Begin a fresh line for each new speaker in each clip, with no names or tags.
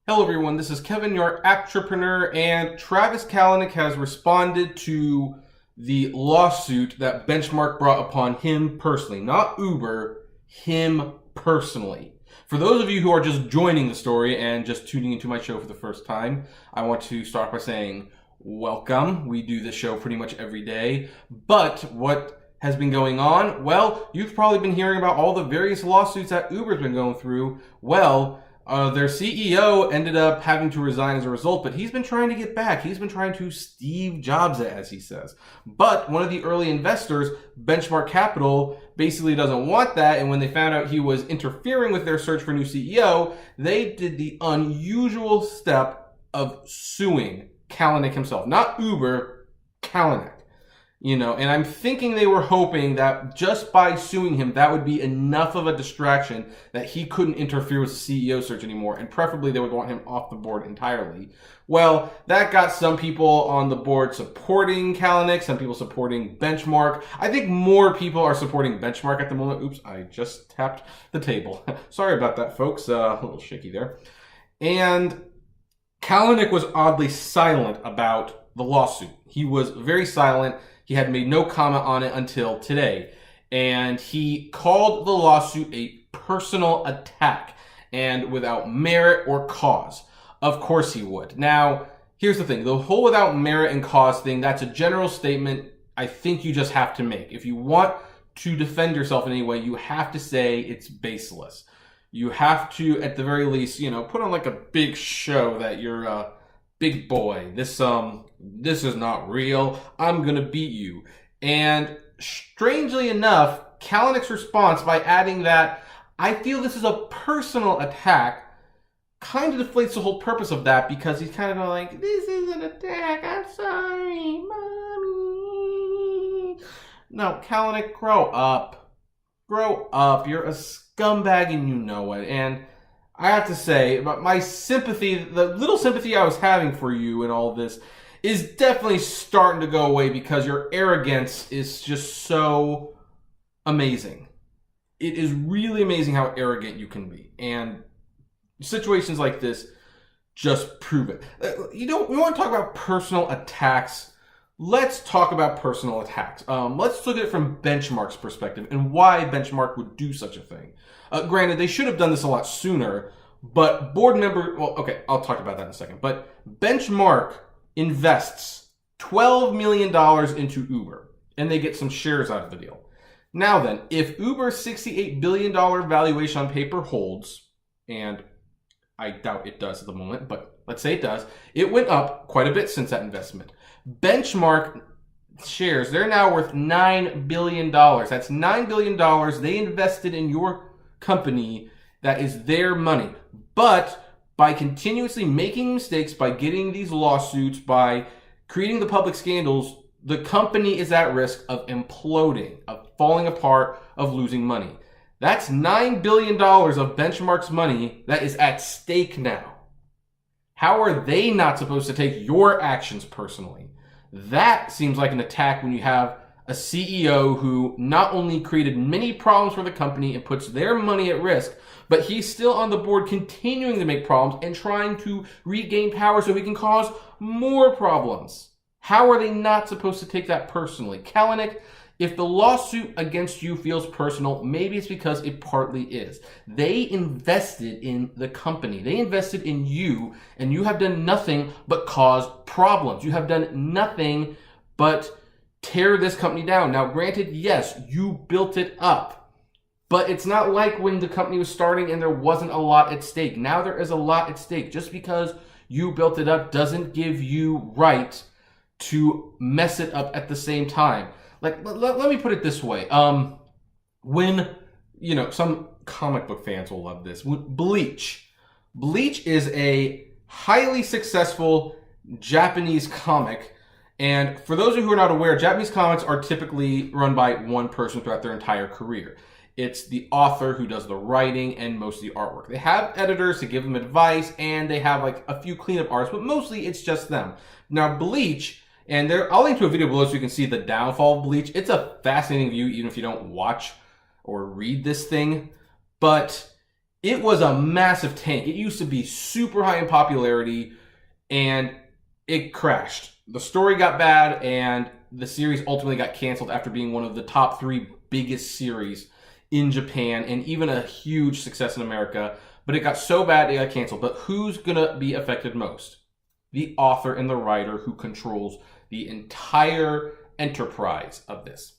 Hello everyone, this is Kevin, your entrepreneur, and Travis Kalanick has responded to the lawsuit that Benchmark brought upon him personally. Not Uber, him personally. For those of you who are just joining the story and just tuning into my show for the first time, I want to start by saying welcome. We do this show pretty much every day. But what has been going on? Well, you've probably been hearing about all the various lawsuits that Uber's been going through. Well, their CEO ended up having to resign as a result, but he's been trying to get back. He's been trying to Steve Jobs it, as he says. But one of the early investors, Benchmark Capital, basically doesn't want that, and when they found out he was interfering with their search for a new CEO, they did the unusual step of suing Kalanick himself. Not Uber, Kalanick. And I'm thinking they were hoping that just by suing him, that would be enough of a distraction that he couldn't interfere with the CEO search anymore, and preferably they would want him off the board entirely. Well, that got some people on the board supporting Kalanick, some people supporting Benchmark. I think more people are supporting Benchmark at the moment. Oops, I just tapped the table. Sorry about that, folks. A little shaky there. And Kalanick was oddly silent about the lawsuit. He was very silent. He had made no comment on it until today. And he called the lawsuit a personal attack and without merit or cause. Of course he would. Now, here's the thing. The whole without merit and cause thing, that's a general statement I think you just have to make. If you want to defend yourself in any way, you have to say it's baseless. You have to, at the very least, put on like a big show that you're a big boy. This is not real. I'm going to beat you. And strangely enough, Kalanick's response by adding that, I feel this is a personal attack, kind of deflates the whole purpose of that, because he's kind of going like, this is an attack. I'm sorry, mommy. No, Kalanick, grow up. Grow up. You're a scumbag and you know it. And I have to say, my sympathy, the little sympathy I was having for you in all of this, is definitely starting to go away because your arrogance is just so amazing. It is really amazing how arrogant you can be. And situations like this just prove it. We want to talk about personal attacks. Let's talk about personal attacks. Let's look at it from Benchmark's perspective and why Benchmark would do such a thing. Granted, they should have done this a lot sooner, but board member, well, okay, I'll talk about that in a second. But Benchmark invests $12 million into Uber, and they get some shares out of the deal. Now then, if Uber's $68 billion valuation on paper holds, and I doubt it does at the moment, but let's say it does, it went up quite a bit since that investment. Benchmark shares, they're now worth $9 billion. That's $9 billion they invested in your company. That is their money. But by continuously making mistakes, by getting these lawsuits, by creating the public scandals, the company is at risk of imploding, of falling apart, of losing money. That's $9 billion of Benchmark's money that is at stake now. How are they not supposed to take your actions personally? That seems like an attack when you have a CEO who not only created many problems for the company and puts their money at risk, but he's still on the board continuing to make problems and trying to regain power so he can cause more problems. How are they not supposed to take that personally? Kalanick, if the lawsuit against you feels personal, maybe it's because it partly is. They invested in the company. They invested in you, and you have done nothing but cause problems. You have done nothing but tear this company down. Now, granted, yes, you built it up. But it's not like when the company was starting and there wasn't a lot at stake. Now there is a lot at stake. Just because you built it up doesn't give you right to mess it up at the same time. Like, let me put it this way. When, some comic book fans will love this. Bleach. Bleach is a highly successful Japanese comic. And for those of you who are not aware, Japanese comics are typically run by one person throughout their entire career. It's the author who does the writing and most of the artwork. They have editors to give them advice, and they have like a few cleanup artists, but mostly it's just them. Now, Bleach, and I'll link to a video below so you can see the downfall of Bleach. It's a fascinating view, even if you don't watch or read this thing. But it was a massive tank. It used to be super high in popularity, and it crashed. The story got bad, and the series ultimately got canceled after being one of the top 3 biggest series in Japan, and even a huge success in America. But it got so bad it got canceled. But who's gonna be affected most? The author and the writer who controls the entire enterprise of this.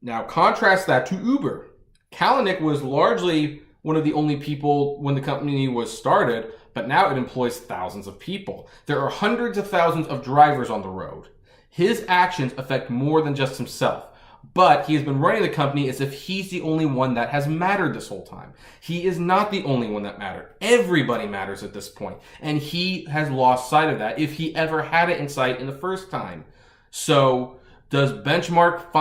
Now contrast that to Uber. Kalanick was largely one of the only people when the company was started, but now it employs thousands of people. There are hundreds of thousands of drivers on the road. His actions affect more than just himself. But he has been running the company as if he's the only one that has mattered this whole time. He is not the only one that mattered. Everybody matters at this point. And he has lost sight of that, if he ever had it in sight in the first time. So does Benchmark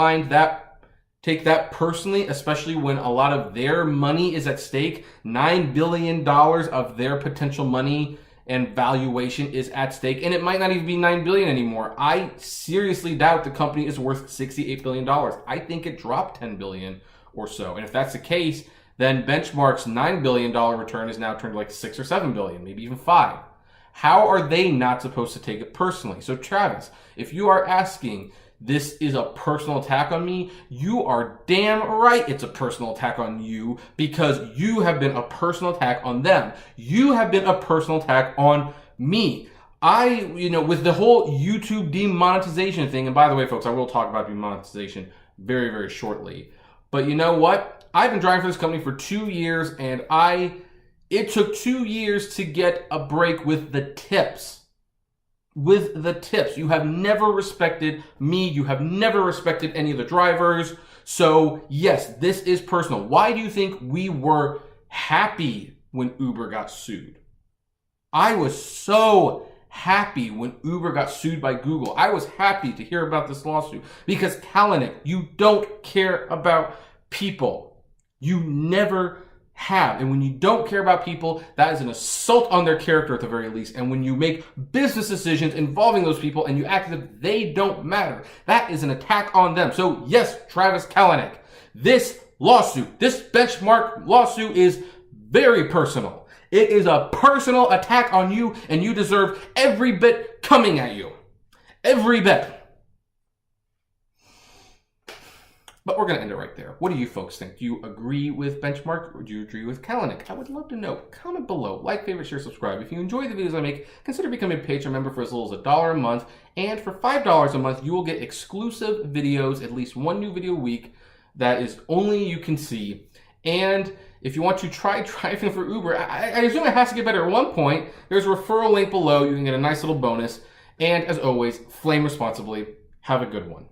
take that personally, especially when a lot of their money is at stake? $9 billion of their potential money and valuation is at stake, and it might not even be $9 billion anymore. I seriously doubt the company is worth $68 billion. I think it dropped $10 billion or so. And if that's the case, then Benchmark's $9 billion return is now turned to like $6 or $7 billion, maybe even $5. How are they not supposed to take it personally? So Travis, if you are asking, this is a personal attack on me, you are damn right it's a personal attack on you, because you have been a personal attack on them. You have been a personal attack on me. With the whole YouTube demonetization thing, and by the way, folks, I will talk about demonetization very, very shortly. But you know what? I've been driving for this company for 2 years, and it took 2 years to get a break with the tips. You have never respected me. You have never respected any of the drivers. So yes, this is personal. Why do you think we were happy when Uber got sued? I was so happy when Uber got sued by Google. I was happy to hear about this lawsuit because Kalanick, you don't care about people. You never have. And when you don't care about people, that is an assault on their character at the very least. And when you make business decisions involving those people and you act as if they don't matter, that is an attack on them. So yes, Travis Kalanick, this lawsuit, this Benchmark lawsuit is very personal. It is a personal attack on you, and you deserve every bit coming at you. Every bit. But we're going to end it right there. What do you folks think? Do you agree with Benchmark, or do you agree with Kalanick? I would love to know. Comment below. Like, favorite, share, subscribe. If you enjoy the videos I make, consider becoming a Patreon member for as little as $1 a month. And for $5 a month, you will get exclusive videos, at least one new video a week, that is only you can see. And if you want to try driving for Uber, I assume it has to get better at one point. There's a referral link below. You can get a nice little bonus. And as always, flame responsibly. Have a good one.